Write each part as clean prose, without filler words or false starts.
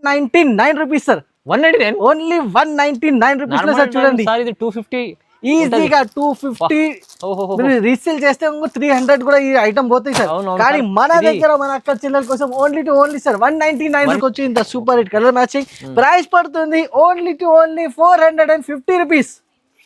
₹199 sir. 199 only ₹199 లో sir. చూడండి sir ఇది 250 ఈజీగా 250 మీరు రీసేల్ చేస్తే 300 కూడా ఈ ఐటమ్ పోతాయి సార్. కానీ మన దగ్గర మన అక్క చెల్లెల కోసం ఓన్లీ సార్ 199 వచ్చి ఇంత super hit colour matching price పడుతుంది ఓన్లీ ₹450.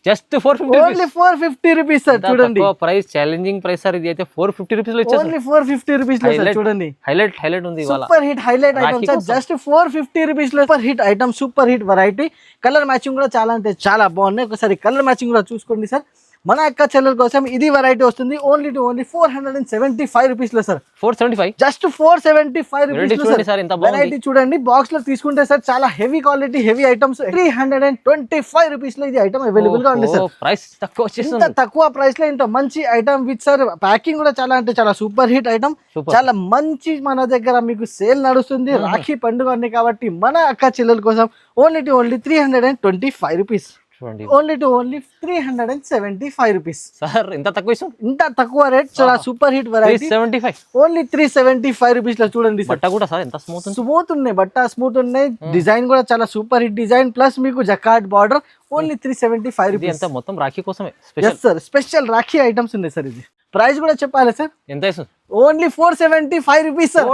Just 450 only ₹450 sir. చూడండి ప్రైస్ ఛాలెంజింగ్ ప్రైస్ సార్ ఇది అయితే 450 రూపీస్ లో ఇచ్చారు. ఓన్లీ ₹450 లో సార్. చూడండి హైలైట్ ఉంది ఇవాళ. Super hit highlight item sir. Just ₹450 లో super hit item, super hit variety. Colour matching కూడా చాలా అంటే చాలా బాగున్నాయి. ఒకసారి కలర్ మ్యాచింగ్ కూడా చూసుకోండి సార్. మన అక్క చెల్లెల కోసం ఇది వెరైటీ వస్తుంది ఓన్లీ ₹475 లో సార్. 475 just ₹475 variety. చూడండి బాక్స్ లో తీసుకుంటే సార్ చాలా హెవీ క్వాలిటీ హెవీ ఐటమ్స్ ₹325 లో ఇది ఐటమ్ అవైలబుల్ గా ఉంది సార్. ప్రైస్ తక్కువ ఇంత తక్కువ ప్రైస్ లో ఇంత మంచి ఐటమ్ విత్ సార్ ప్యాకింగ్ కూడా చాలా అంటే చాలా సూపర్ హిట్ ఐటమ్. చాలా మంచి మన దగ్గర మీకు సేల్ నడుస్తుంది. రాఖీ పండుగ ఉంది కాబట్టి మన అక్క చెల్లెల కోసం ఓన్లీ ₹325. Only ₹375 sir. ఇంత తక్కువ ఇష్టం, ఇంత తక్కువ రేట్ చాలా సూపర్ హిట్ వెరైటీ. 375 ఓన్లీ ₹375 లో. చూడండి బట్ట కూడా సార్ ఎంత స్మూత్ ఉన్నాయి. బట్ట స్మూత్ ఉన్నాయి. డిజైన్ కూడా చాలా సూపర్ హిట్ డిజైన్ ప్లస్ మీకు జకార్డ్ బార్డర్. ఓన్లీ ₹375. ఎంత మొత్తం రాఖీ కోసమే సార్. స్పెషల్ రాఖీ ఐటమ్స్ ఉన్నాయి సార్. ఇది ప్రైస్ కూడా చెప్పాలి సార్. ఎంత ఓన్లీ ₹475 సార్.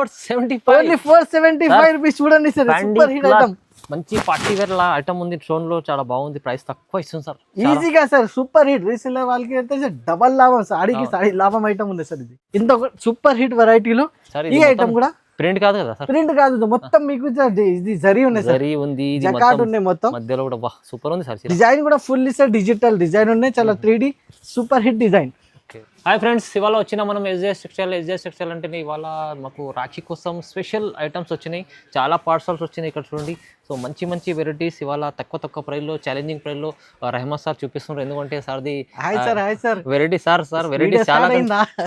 ఓన్లీ ₹475. చూడండి సార్ సూపర్ హిట్ ఐటమ్. మంచి పార్టీ వేర్ లా ఐటమ్ ఉంది. షోన్ లో చాలా బాగుంది. ప్రైస్ తక్కువ ఇస్తుంది సార్. ఈజీగా సార్ సూపర్ హిట్ రీసెల్లర్ వాళ్ళకి అయితే డబల్ లాభం. సాడీకి సాడీ లాభం ఐటమ్ ఉంది సార్. ఇది ఇంత సూపర్ హిట్ వెరైటీలో ఈ ఐటమ్ కూడా ప్రింట్ కాదు కదా సార్. ప్రింట్ కాదు మొత్తం మీకు ఇది జరీ ఉన్నాయి సార్. జరీ ఉంది, జకార్డ్ ఉన్నాయి మొత్తం మధ్యలో కూడా సూపర్ ఉంది సార్. డిజైన్ కూడా ఫుల్ సార్ డిజిటల్ డిజైన్ ఉన్నాయి. చాలా 3D super hit design. Hi friends, ఇవాళ వచ్చిన మనం ఎస్జేఎస్ టెక్స్టైల్ అంటే ఇవాళ మాకు రాఖీ కోసం స్పెషల్ ఐటమ్స్ వచ్చినాయి. చాలా పార్సల్స్ వచ్చినాయి ఇక్కడ చూడండి. సో మంచి వెరైటీస్ ఇవాళ తక్కువ ప్రైస్లో ఛాలెంజింగ్ ప్రైస్లో రహమత్ సార్ చూపిస్తున్నారు. ఎందుకంటే సార్ది వెరైటీ సార్ వెరైటీ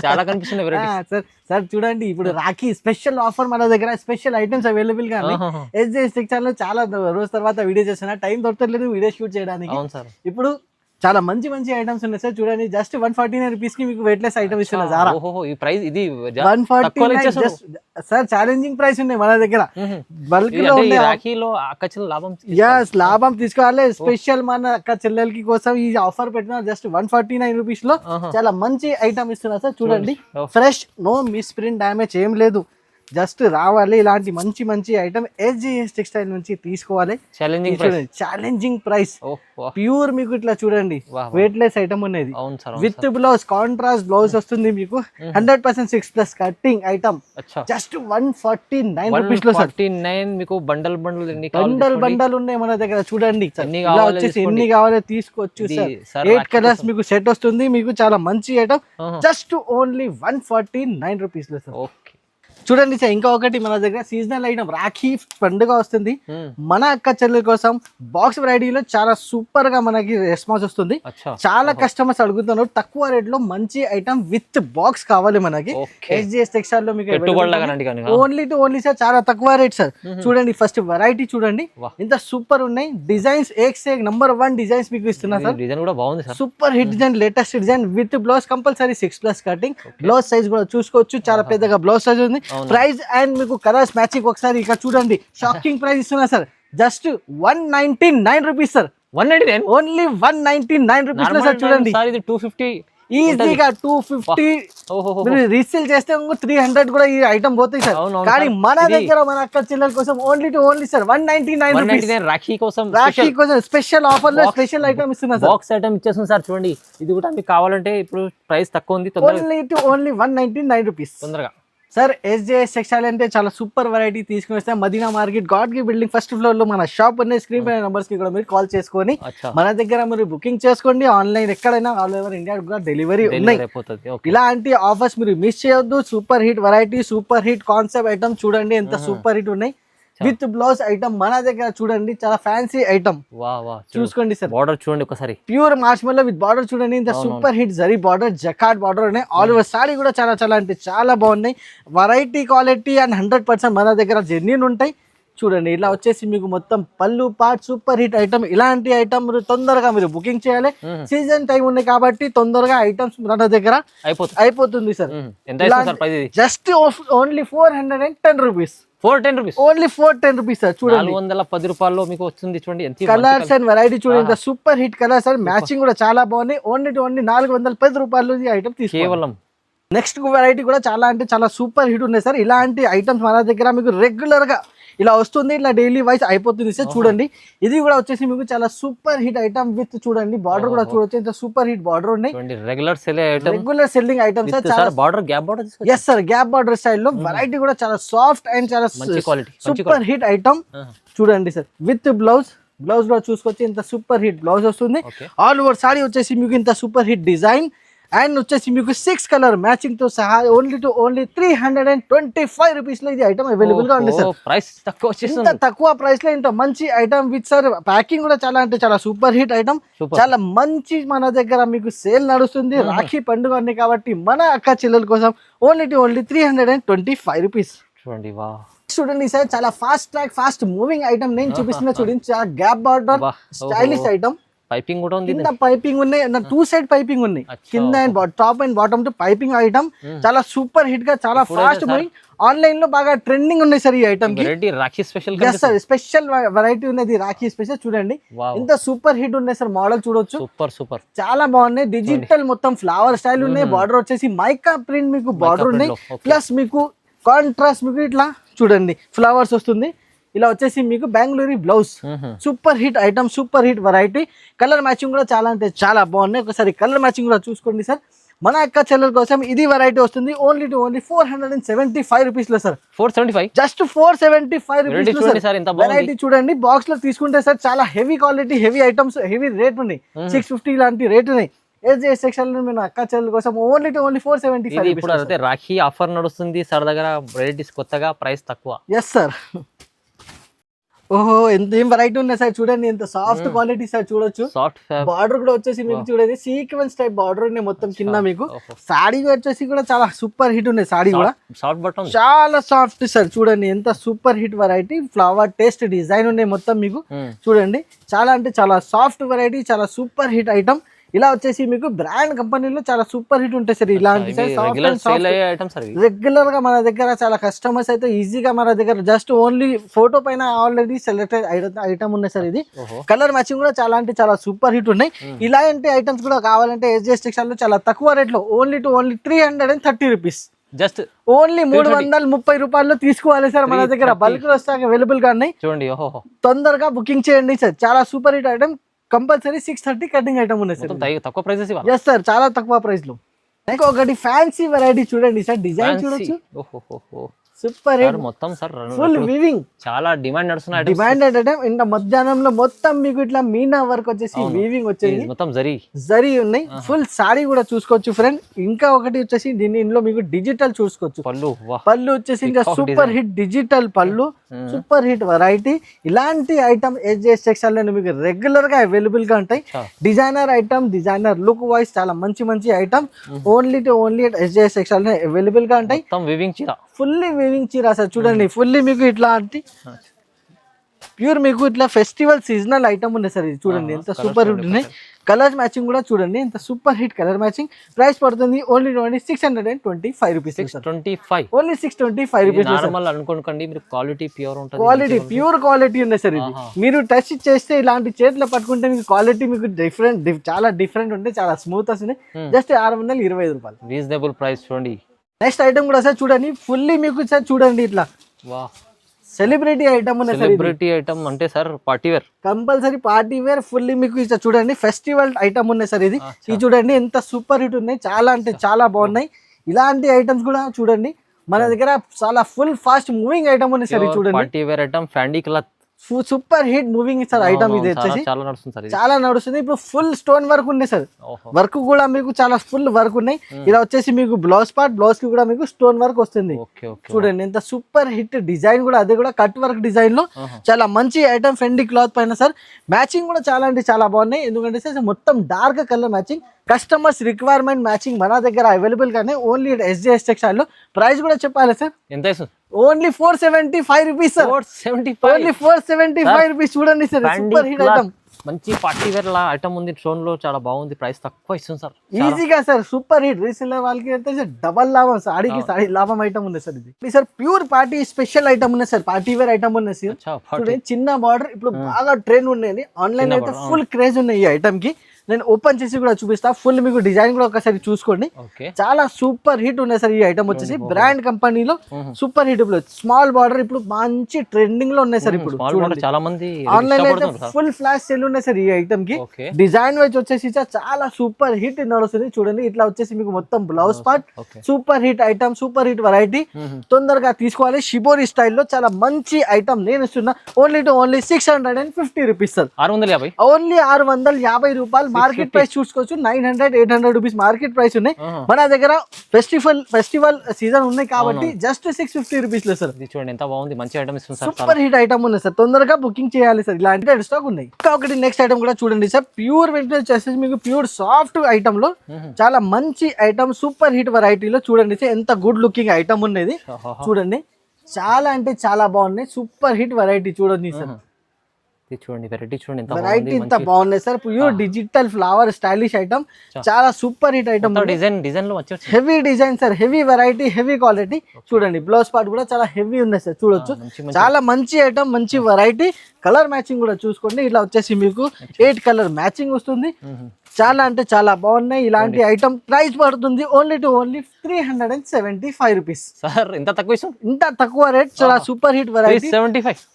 చాలా కనిపిస్తున్నాయి వెరైటీ సార్. చూడండి ఇప్పుడు రాఖీ స్పెషల్ ఆఫర్ మన దగ్గర స్పెషల్ ఐటమ్స్ అవైలబుల్ గా ఎస్జేఎస్ టెక్స్టైల్ లో. చాలా రోజు తర్వాత వీడియో చేస్తున్నా, టైం దొరకట్లేదు వీడియో షూట్ చేయడానికి. అవును సార్. ఇప్పుడు చాలా మంచి ఐటమ్స్ ఉన్నాయి సార్. చూడండి జస్ట్ ₹149 కి మీకు వెయిట్లెస్ ఐటమ్ ఇస్తున్నా సార్. ఈ ప్రైస్ ఇది 149 సార్. ఛాలెంజింగ్ ప్రైస్ ఉన్నాయి మన దగ్గర. బల్క్ లో రాఖీలో అక్క చెల్లెల లాభం తీసుకోవాలి. స్పెషల్ మన అక్క చెల్లెలకి కోసం ఈ ఆఫర్ పెట్టిన జస్ట్ ₹149 లో చాలా మంచి ఐటమ్ ఇస్తున్నా సార్. చూడండి fresh, no misprint damage ఏం లేదు. జస్ట్ రావాలి ఇలాంటి మంచి ఐటమ్ ఎస్జేఎస్ టెక్స్టైల్ నుంచి తీసుకోవాలి. ఛాలెంజింగ్ ప్రైస్ ప్యూర్ మీకు ఇట్లా చూడండి వెయిట్లెస్ ఐటమ్ ఉన్నది విత్ బ్లౌజ్ కాంట్రాస్ట్ బ్లౌజ్ వస్తుంది మీకు. 100% 6+ కటింగ్ ఐటమ్ జస్ట్ ₹149 లో సార్. మీకు బండల్ ఉన్నాయి మన దగ్గర. చూడండి ఎన్ని కావాలో తీసుకోవచ్చు సార్. 8 కలర్స్ మీకు సెట్ వస్తుంది. మీకు చాలా మంచి ఐటమ్ జస్ట్ ఓన్లీ ₹149 లో సార్. చూడండి సార్ ఇంకా ఒకటి మన దగ్గర సీజనల్ ఐటమ్ రాఖీ పండుగ వస్తుంది. మన అక్క చెల్లెల కోసం బాక్స్ వెరైటీలో చాలా సూపర్ గా మనకి రెస్పాన్స్ వస్తుంది. చాలా కస్టమర్స్ అడుగుతున్నారు తక్కువ రేట్ లో మంచి ఐటమ్ విత్ బాక్స్ కావాలి మనకి. ఎస్జేఎస్ టెక్స్టైల్ లో మీకు ఓన్లీ సార్ చాలా తక్కువ రేట్ సార్. చూడండి ఫస్ట్ వెరైటీ చూడండి ఇంత సూపర్ ఉన్నాయి డిజైన్స్. నంబర్ 1 డిజైన్స్ మీకు ఇస్తున్నా sir. Super hit design latest design with blouse compulsory 6+ cutting. Blouse size కూడా చూసుకోవచ్చు చాలా పెద్దగా బ్లౌజ్ సైజ్ ఉంది. ప్రైస్ అండ్ మీకు కలర్స్ మ్యాచింగ్ ఒకసారి ఇక్కడ చూడండి షాకింగ్ ప్రైస్ ఇస్తున్నా సార్. Just ₹199 sir. 199 ఓన్లీ ₹199 లో సార్. చూడండి ఇది 250 ఈజీగా 250 మీరు రీసేల్ చేస్తే 300 కూడా ఈ ఐటమ్ పోతాయి సార్. కానీ మన దగ్గర మన అక్క చెల్లెల కోసం ఓన్లీ సార్ ₹199 రాఖీ కోసం స్పెషల్ ఆఫర్ లో స్పెషల్ ఐటమ్ ఇస్తున్నా సార్. బాక్స్ ఐటమ్ ఇచ్చేస్తుంది సార్. చూడండి ఇది కూడా మీకు కావాలంటే ఇప్పుడు ప్రైస్ తక్కువ ఉంది. ఓన్లీ ₹199 తొందరగా సార్. ఎస్జేఎస్ టెక్స్టైల్ అంటే చాలా సూపర్ వెరైటీ తీసుకుని వస్తే మదీనా మార్కెట్ గాడ్ కి బిల్డింగ్ ఫస్ట్ ఫ్లోర్ లో మన షాప్ ఉన్న స్క్రీన్ పైన నంబర్స్ కి కూడా మీరు కాల్ చేసుకొని మన దగ్గర మీరు బుకింగ్ చేసుకోండి. ఆన్లైన్ ఎక్కడైనా ఆల్ ఓవర్ ఇండియా కూడా డెలివరీ ఉన్నాయి. ఇలాంటి ఆఫర్స్ మీరు మిస్ చేయొద్దు. Super hit variety super hit concept item చూడండి ఎంత సూపర్ హిట్ ఉన్నాయి. విత్ బ్లౌజ్ ఐటమ్ మన దగ్గర చూడండి చాలా ఫ్యాన్సీ ఐటమ్. చూసుకోండి సార్. బార్డర్ చూడండి ఒకసారి ప్యూర్ మార్ష్మెల్లో విత్ బార్డర్ చూడండి ఇంత super hit zari border jacquard border ఉన్నాయి. ఆల్ ఓవర్ సారీ కూడా చాలా అంటే చాలా బాగున్నాయి. వెరైటీ క్వాలిటీ అండ్ 100% మన దగ్గర జెన్యూన్ ఉంటాయి. చూడండి ఇలా వచ్చేసి మీకు మొత్తం పళ్ళు పార్ట్ సూపర్ హిట్ ఐటమ్. ఇలాంటి ఐటమ్ తొందరగా మీరు బుకింగ్ చేయాలి. సీజన్ టైం ఉంది కాబట్టి తొందరగా ఐటమ్స్ మన దగ్గర అయిపోతుంది sir. Just only ₹410 410 rupees, only 410 rupees sir. చూడండి 410 రూపాయల్లో మీకు వస్తుంది. చూడండి ఎంత కలర్స్ అండ్ వెరైటీ చూడండి, ఇంత super hit colours and matching కూడా చాలా బాగున్నాయి. ఓన్లీ 410 రూపాయలు ఈ ఐటమ్ కేవలం. నెక్స్ట్ వెరైటీ కూడా చాలా అంటే చాలా సూపర్ హిట్ ఉన్నాయి సార్. ఇలాంటి ఐటమ్స్ మన దగ్గర మీకు రెగ్యులర్ గా ఇలా వస్తుంది, ఇట్లా డైలీ వైజ్ అయిపోతుంది సార్. చూడండి ఇది కూడా వచ్చేసి మీకు చాలా సూపర్ హిట్ ఐటమ్ విత్ చూడండి బార్డర్ కూడా చూడొచ్చు, ఇంత సూపర్ హిట్ బార్డర్ ఉన్నాయి. Regular selling item sir. చాలా border gap border, yes sir, gap border style లో వెరైటీ కూడా చాలా సాఫ్ట్ అండ్ చాలా సూపర్ హిట్ ఐటమ్. చూడండి సార్ విత్ బ్లౌజ్ కూడా చూసుకోవచ్చు, ఇంత సూపర్ హిట్ బ్లౌజ్ వస్తుంది. ఆల్ ఓవర్ సారీ వచ్చేసి మీకు ఇంత సూపర్ హిట్ డిజైన్ అండ్ వచ్చేసి మీకు 6 కలర్ మ్యాచింగ్ తో సహా ఓన్లీ 325 రూపీస్ లో ఇది ఐటమ్ అవైలబుల్ గా ఉంది సార్. ప్రైస్ తక్కువ, ఇంత తక్కువ ప్రైస్ లో ఇంత మంచి ఐటమ్ విత్ సార్ ప్యాకింగ్ కూడా చాలా అంటే చాలా సూపర్ హిట్ ఐటమ్. చాలా మంచి మన దగ్గర మీకు సేల్ నడుస్తుంది, రాఖీ పండుగ అన్ని కాబట్టి మన అక్క చెల్లెల కోసం ఓన్లీ 325 రూపీస్. చూడండి వా, చూడండి సార్ చాలా ఫాస్ట్ మూవింగ్ ఐటమ్ నేను చూపిస్తున్నా. చూడండి చాలా gap border stylish item. Piping కూడా ఉంది, కింద పైపింగ్ ఉన్నాయి, 2 సైడ్ పైపింగ్ ఉన్నాయి, కింద and top and bottom to piping item. చాలా సూపర్ హిట్ గా చాలా ఫాస్ట్ మూవింగ్, ఆన్లైన్ లో బాగా ట్రెండింగ్ ఉన్నాయి సార్ ఈ ఐటమ్ కి. Rakhi special sir, special variety ఉన్నది రాఖీ స్పెషల్. చూడండి ఇంత సూపర్ హిట్ ఉన్నాయి సార్, మోడల్ చూడొచ్చు, సూపర్ చాలా బాగున్నాయి. డిజిటల్ మొత్తం ఫ్లవర్ స్టైల్ ఉన్నాయి, బార్డర్ వచ్చేసి మైకా ప్రింట్ మీకు బార్డర్ ఉన్నాయి, ప్లస్ మీకు కాంట్రాస్ట్ మీకు ఇట్లా చూడండి ఫ్లవర్స్ వస్తుంది. ఇలా వచ్చేసి మీకు Bengaluru blouse, super hit item, super hit variety. Colour matching కూడా చాలా అంటే చాలా బాగున్నాయి. ఒకసారి కలర్ మ్యాచింగ్ కూడా చూసుకోండి సార్. మన అక్క చెల్లెల కోసం ఇది వెరైటీ వస్తుంది ఓన్లీ 475 రూపీస్ లో సార్. 475, just 475 rupees variety. చూడండి బాక్స్ లో తీసుకుంటే సార్ చాలా heavy quality, heavy items, heavy rate ఉన్నాయి. 650 లాంటి రేట్ ఉన్నాయి. సెక్షన్ అక్క చెల్లెల కోసం ఓన్లీ 475. ఇప్పుడు అయితే రాఖీ ఆఫర్ నడుస్తుంది సార్ దగ్గర, వెరైటీస్ కొత్తగా, ప్రైస్ తక్కువ. Yes sir. ఓహో ఏం వెరైటీ ఉన్నాయి సార్. చూడండి ఎంత సాఫ్ట్ క్వాలిటీ సార్, చూడొచ్చు. బార్డర్ కూడా వచ్చేసి మీకు చూడండి సీక్వెన్స్ టైప్ బార్డర్ ఉన్నాయి మొత్తం కింద. మీకు సాడీ వచ్చేసి కూడా చాలా సూపర్ హిట్ ఉన్నాయి, సాడీ కూడా చాలా సాఫ్ట్ సార్. చూడండి ఎంత super hit variety, flower taste design ఉన్నాయి మొత్తం మీకు. చూడండి చాలా అంటే చాలా సాఫ్ట్ వెరైటీ, చాలా సూపర్ హిట్ ఐటమ్. ఇలా వచ్చేసి మీకు బ్రాండ్ కంపెనీలో చాలా సూపర్ హిట్ ఉంటాయి సార్ ఇలాంటి రెగ్యులర్ గా మన దగ్గర. చాలా కస్టమర్స్ అయితే ఈజీగా మన దగ్గర జస్ట్ ఓన్లీ ఫోటో పైన ఆల్రెడీ సెలెక్టెడ్ ఐటమ్ ఉన్నాయి సార్. ఇది కలర్ మ్యాచింగ్ కూడా చాలా అంటే చాలా సూపర్ హిట్ ఉన్నాయి. ఇలాంటి ఐటమ్స్ కూడా కావాలంటే SJS టెక్స్టైల్ లో చాలా తక్కువ రేట్ లో ఓన్లీ 330 రూపీస్, జస్ట్ ఓన్లీ 330 రూపాయల్లో తీసుకోవాలి సార్. మన దగ్గర బల్క్ లో వస్తాక అవైలబుల్ గా ఉన్నాయి. చూడండి తొందరగా బుకింగ్ చేయండి సార్. చాలా super hit item, compulsory 630 cutting item ఉన్నాయి సార్. తక్కువ ప్రైసెస్. ఎస్ సార్, చాలా తక్కువ ప్రైస్ లో. ఇంకొకటి ఫ్యాన్సీ వెరైటీ చూడండి సార్, డిజైన్ చూడొచ్చు, సూపర్ హిట్ మొత్తం సార్. ఫుల్ వీవింగ్, చాలా డిమాండ్ నడుస్తున్న డిమాండ్ ఐటమ్. ఇంత మధ్యాహ్నంలో మొత్తం మీకు ఇట్లా మీనా వర్క్ వచ్చేసి వీవింగ్ వచ్చేసి మొత్తం జరీ ఉన్నాయి. ఫుల్ సారీ కూడా చూసుకోవచ్చు ఫ్రెండ్. ఇంకా ఒకటి వచ్చేసి దీనిలో మీకు డిజిటల్ చూసుకోవచ్చు, పళ్ళు వచ్చేసి ఇంకా సూపర్ హిట్ డిజిటల్ పళ్ళు, సూపర్ హిట్ వెరైటీ. ఇలాంటి ఐటమ్ SJS టెక్స్టైల్ లో మీకు రెగ్యులర్ గా అవైలబుల్ గా ఉంటాయి. Designer item, designer look wise చాలా మంచి ఐటమ్ ఓన్లీ SJS టెక్స్టైల్ లో అవైలబుల్ గా ఉంటాయి. ఫుల్లీ వీవింగ్ చీర సార్. చూడండి ఫుల్లీ మీకు ఇట్లా అంటే ప్యూర్ మీకు ఇట్లా ఫెస్టివల్ సీజనల్ ఐటమ్ ఉన్నాయి సార్. ఇది చూడండి ఎంత సూపర్ హిట్ ఉన్నాయి. కలర్ మ్యాచింగ్ కూడా చూడండి ఎంత super hit colour matching. Price పడుతుంది ఓన్లీ 625 రూపీస్. Only 625 rupees. అనుకోండి మీరు క్వాలిటీ ప్యూర్ ఉంటుంది, క్వాలిటీ ప్యూర్ క్వాలిటీ ఉన్నాయి సార్. ఇది మీరు టచ్ చేస్తే ఇలాంటి చేతిలో పట్టుకుంటే మీకు క్వాలిటీ మీకు చాలా డిఫరెంట్ ఉంటాయి, చాలా స్మూత్ వస్తుంది. జస్ట్ 625 రూపాయలు, రీజనబుల్ ప్రైస్. చూడండి నెక్స్ట్ ఐటమ్ కూడా సార్ చూడండి ఫుల్లీ మీకు సార్ చూడండి ఇట్లా సెలబ్రిటీ ఐటమ్ ఉన్నాయి. సెలబ్రిటీ ఐటమ్ అంటే sir party wear, compulsory party wear. Fully మీకు ఇట్లా చూడండి ఫెస్టివల్ ఐటమ్ ఉన్నాయి సార్. ఇది చూడండి ఎంత సూపర్ హిట్ ఉన్నాయి, చాలా అంటే చాలా బాగున్నాయి. ఇలాంటి ఐటమ్స్ కూడా చూడండి మన దగ్గర చాలా ఫుల్ ఫాస్ట్ మూవింగ్ ఐటమ్ ఉన్నాయి సార్. చూడండి party wear item, fancy cloth, super hit moving sir item. ఇది వచ్చేసి చాలా నడుస్తుంది. ఇప్పుడు ఫుల్ స్టోన్ వర్క్ ఉన్నాయి సార్, వర్క్ కూడా మీకు చాలా ఫుల్ వర్క్ ఉన్నాయి. ఇలా వచ్చేసి మీకు బ్లౌజ్ పార్ట్, బ్లౌజ్ కి కూడా మీకు స్టోన్ వర్క్ వస్తుంది. చూడండి ఎంత సూపర్ హిట్ డిజైన్ కూడా, అది కూడా కట్ వర్క్ డిజైన్ లో చాలా మంచి ఐటమ్. ఫెండీ క్లాత్ పైన సార్ మ్యాచింగ్ కూడా చాలా అంటే చాలా బాగున్నాయి. ఎందుకంటే సార్ మొత్తం dark colour matching, customers requirement matching మన దగ్గర అవైలబుల్ గానే ఓన్లీ SJS టెక్స్టైల్ లో. ప్రైస్ కూడా చెప్పాలి సార్, ఎంత only 475 rupees sir. Only 475 rupees. చూడండి సార్ సూపర్ హిట్ ఐటమ్. మంచి పార్టీ వేర్ లా ఐటమ్ ఉంది స్టోన్ లో, చాలా బాగుంది, ప్రైస్ తక్కువ ఇస్తుంది సార్. ఈజీగా సార్ సూపర్ హిట్ రీసెల్లర్ వాళ్ళకి అయితే డబల్ లాభం, సాడీకి సాడీ లాభం ఐటమ్ ఉంది సార్ ఇది. Sir pure party special item ఉన్నాయి సార్, పార్టీ వేర్ ఐటమ్ ఉన్నాయి సార్. చూడండి చిన్న బార్డర్ ఇప్పుడు బాగా ట్రెండ్ ఉండేది, ఆన్లైన్ అయితే ఫుల్ క్రేజ్ ఉన్నాయి ఈ ఐటమ్ కి. నేను ఓపెన్ చేసి కూడా చూపిస్తా, ఫుల్ మీకు డిజైన్ కూడా ఒకసారి చూసుకోండి. చాలా సూపర్ హిట్ ఉన్నాయి సార్ ఈ ఐటమ్ వచ్చేసి, బ్రాండ్ కంపెనీలో సూపర్ హిట్. ఇప్పుడు స్మాల్ బార్డర్ ఇప్పుడు మంచి ట్రెండింగ్ లో ఉన్నాయి సార్. ఇప్పుడు చాలా మంది ఆన్లైన్ అయితే ఫుల్ ఫ్లాష్ సేల్ ఉన్నాయి సార్ ఈ ఐటమ్ కి. డిజైన్ వైజ్ వచ్చేసి చాలా సూపర్ హిట్ నడుస్తుంది. చూడండి ఇట్లా వచ్చేసి మీకు మొత్తం blouse part, super hit item, super hit variety. తొందరగా తీసుకోవాలి, షిబోరి స్టైల్లో చాలా మంచి ఐటమ్ నేను ఇస్తున్నా. Only 650 rupees sir. 650, ఓన్లీ 650 రూపాయలు. మార్కెట్ ప్రైస్ చూసుకోవచ్చు 900-800 రూపీస్ మార్కెట్ ప్రైస్ ఉన్నాయి. మన దగ్గర ఫెస్టివల్ సీజన్ ఉన్నాయి కాబట్టి జస్ట్ 650 రూపీస్ లో సార్. చూడండి ఎంత బాగుంది, మంచి ఐటమ్ ఇస్తుంది సార్, సూపర్ హిట్ ఐటమ్ ఉన్నాయి సార్. తొందరగా బుకింగ్ చేయాలి సార్, ఇలాంటి స్టాక్ ఉన్నాయి. ఒకటి నెక్స్ట్ ఐటమ్ కూడా చూడండి సార్, ప్యూర్ వింటేజ్ వచ్చేసి మీకు ప్యూర్ సాఫ్ట్ ఐటమ్ లో చాలా మంచి ఐటమ్, సూపర్ హిట్ వెరైటీలో చూడండి సార్ ఎంత గుడ్ లుకింగ్ ఐటమ్ ఉన్నది. చూడండి చాలా అంటే చాలా బాగున్నాయి, సూపర్ హిట్ వెరైటీ చూడండి సార్. చూడండి వెరైటీ చూడండి, వెరైటీ ఇంత బాగున్నాయి sir. Pure digital flower stylish item, చాలా సూపర్ హిట్ ఐటమ్. డిజైన్ లో heavy design sir, heavy variety, heavy quality. చూడండి బ్లౌజ్ పార్ట్ కూడా చాలా హెవీ ఉన్నాయి సార్, చూడొచ్చు. చాలా మంచి ఐటమ్, మంచి వెరైటీ. కలర్ మ్యాచింగ్ కూడా చూసుకోండి, ఇట్లా వచ్చేసి మీకు 8 కలర్ మ్యాచింగ్ వస్తుంది. చాలా అంటే చాలా బాగున్నాయి. ఇలాంటి ఐటమ్ ప్రైస్ పడుతుంది ఓన్లీ 375 రూపీస్ సార్. ఇంత తక్కువ రేట్, చాలా super hit variety.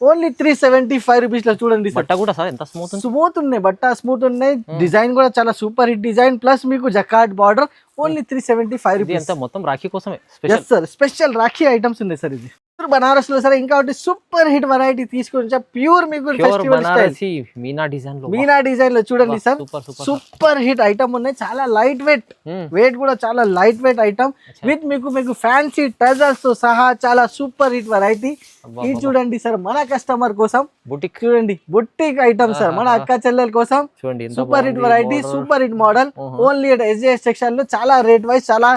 Only 375 rupees లో చూడండి. బట్ట కూడా సార్ ఎంత స్మూత్ ఉన్నాయి, బట్ట స్మూత్ ఉన్నాయి. డిజైన్ కూడా చాలా సూపర్ హిట్ డిజైన్, ప్లస్ మీకు జకార్డ్ బార్డర్. Only 375 rupees. మొత్తం రాఖీ కోసమే స్పెషల్ రాఖీ ఐటమ్స్ ఉన్నాయి సార్. ఇది బనారస్ లో సార్ ఇంకా ఒకటి సూపర్ హిట్ వెరైటీ తీసుకొని ప్యూర్ మీకు మీనా డిజైన్ లో చూడండి సార్, సూపర్ హిట్ ఐటమ్ ఉన్నాయి. చాలా లైట్ వెయిట్ కూడా చాలా లైట్ వెయిట్ ఐటమ్ విత్ మీకు ఫ్యాన్సీ టజల్స్ తో సహా చాలా సూపర్ హిట్ వెరైటీ. ఇది చూడండి సార్ మన కస్టమర్ కోసం, బుటిక్ చూడండి, బుటిక్ ఐటమ్ సార్ మన అక్క చెల్లెల కోసం. Super hit variety, super hit model. Only SJS section లో చాలా రేట్ వైజ్ చాలా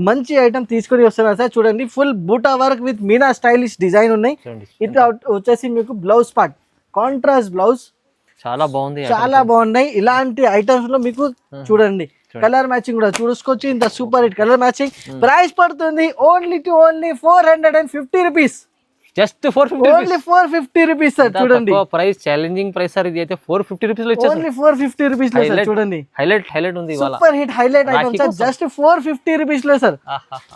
మంచి ఐటమ్ తీసుకొని వస్తున్నారు సార్. చూడండి ఫుల్ బూటా work with Meena stylish design ఉన్నాయి. ఇట్లా వచ్చేసి మీకు బ్లౌజ్ పార్ట్ కాంట్రాస్ట్ బ్లౌజ్, చాలా బాగుంది, చాలా బాగున్నాయి. ఇలాంటి ఐటమ్స్ లో మీకు చూడండి కలర్ మ్యాచింగ్ కూడా చూసుకోవచ్చు. ఇంత super hit colour matching. Price పడుతుంది only 450 rupees. Just 450 rupees sir. చూడండి ప్రైస్ ఛాలెంజింగ్ ప్రైస్ సార్. ఇది అయితే 450 రూపీస్ లో ఇచ్చేసారు. ఓన్లీ 450 రూపీస్ లో సార్. చూడండి హైలైట్ ఉంది, super hit highlight item sir. Just 450 rupees లో సార్.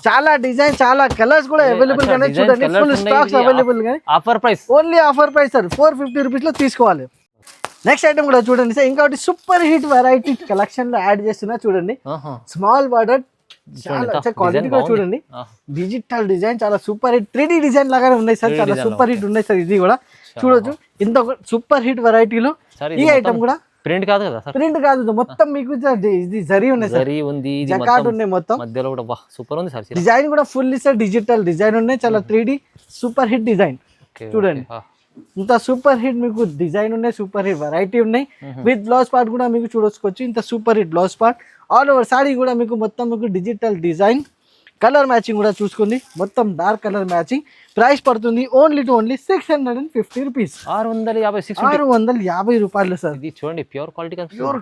చాలా డిజైన్, చాలా కలర్స్ కూడా అవైలబుల్ గానే. చూడండి ఫుల్ స్టాక్స్ అవైలబుల్ గానే. Offer price, only offer price sir. 450 rupees లో తీసుకోవాలి. నెక్స్ట్ ఐటమ్ కూడా చూడండి సార్, ఇంకొకటి సూపర్ హిట్ వెరైటీ కలెక్షన్ లో యాడ్ చేస్తున్నా. చూడండి స్మాల్ బార్డర్, చాలా క్వాలిటీ కూడా చూడండి. డిజిటల్ డిజైన్ చాలా సూపర్ హిట్, 3D డిజైన్ లాగానే ఉన్నాయి సార్. చాలా సూపర్ హిట్ ఉన్నాయి సార్. ఇది కూడా చూడొచ్చు, ఇంత సూపర్ హిట్ వెరైటీలో ఈ ఐటమ్ కూడా ప్రింట్ కాదు కదా సార్? ప్రింట్ కాదు, మొత్తం మీకు ఇది జరీ ఉన్నాయి సార్, జకార్డ్ ఉన్నాయి మొత్తం. మధ్యలో కూడా సూపర్ ఉంది సార్. డిజైన్ కూడా ఫుల్ సార్ డిజిటల్ డిజైన్ ఉన్నాయి, చాలా 3D సూపర్ హిట్ డిజైన్. చూడండి ఇంత సూపర్ హిట్ మీకు డిజైన్ ఉన్నాయి, సూపర్ హిట్ వెరైటీ ఉన్నాయి. విత్ బ్లౌజ్ పార్ట్ కూడా మీకు చూడొచ్చుకోవచ్చు. ఇంత super hit blouse part. All over sorry కూడా మీకు మొత్తం మీకు డిజిటల్ డిజైన్, కలర్ మ్యాచింగ్ కూడా చూసుకోండి, మొత్తం డార్క్ కలర్ మ్యాచింగ్. ప్రైస్ పడుతుంది ఓన్లీ 650 రూపీస్. 650 రూపాయలు సార్. ఇది చూడండి ప్యూర్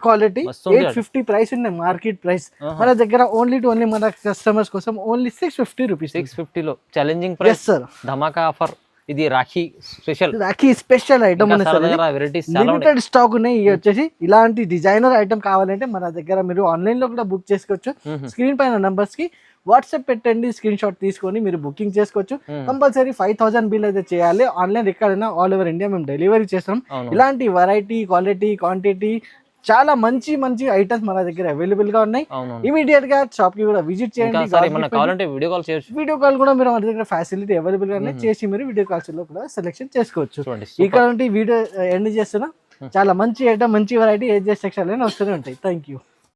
క్వాలిటీ 850 ప్రైస్ ఉన్నాయి మార్కెట్ ప్రైస్. మన దగ్గర ఓన్లీ మన కస్టమర్స్ కోసం ఓన్లీ 650 రూపీస్. 650 లో ఛాలెంజింగ్ ప్రైస్ సార్. ధమాకా ఆఫర్. ఇది Rakhi special item limited stock ఉన్నాయి. ఇవి వచ్చేసి ఇలాంటి డిజైనర్ ఐటమ్ కావాలంటే మన దగ్గర మీరు ఆన్లైన్ లో కూడా బుక్ చేసుకోవచ్చు. స్క్రీన్ పైన నంబర్స్ కి వాట్సాప్ పెట్టండి, స్క్రీన్ షాట్ తీసుకొని మీరు బుకింగ్ చేసుకోవచ్చు. కంపల్సరీ 5000 బిల్ అయితే చేయాలి. ఆన్లైన్ ఎక్కడైనా ఆల్ ఓవర్ ఇండియా మేము డెలివరీ చేస్తాం. ఇలాంటి వెరైటీ, క్వాలిటీ, క్వాంటిటీ చాలా మంచి ఐటమ్స్ మన దగ్గర అవైలబుల్ గా ఉన్నాయి. ఇమీడియట్ గా షాప్ కి కూడా విజిట్ చేయండి. వీడియో కాల్ కూడా మీరు మన దగ్గర ఫెసిలిటీ అవైలబుల్ గా చేసి మీరు వీడియో కాల్స్ లో కూడా సెలెక్షన్ చేసుకోవచ్చు. ఇక్కడ వీడియో ఎండ్ చేస్తున్నా. చాలా మంచి ఐటమ్, మంచి వెరైటీ SJS సెక్షన్ లో వస్తూనే ఉంటాయి. Thank you.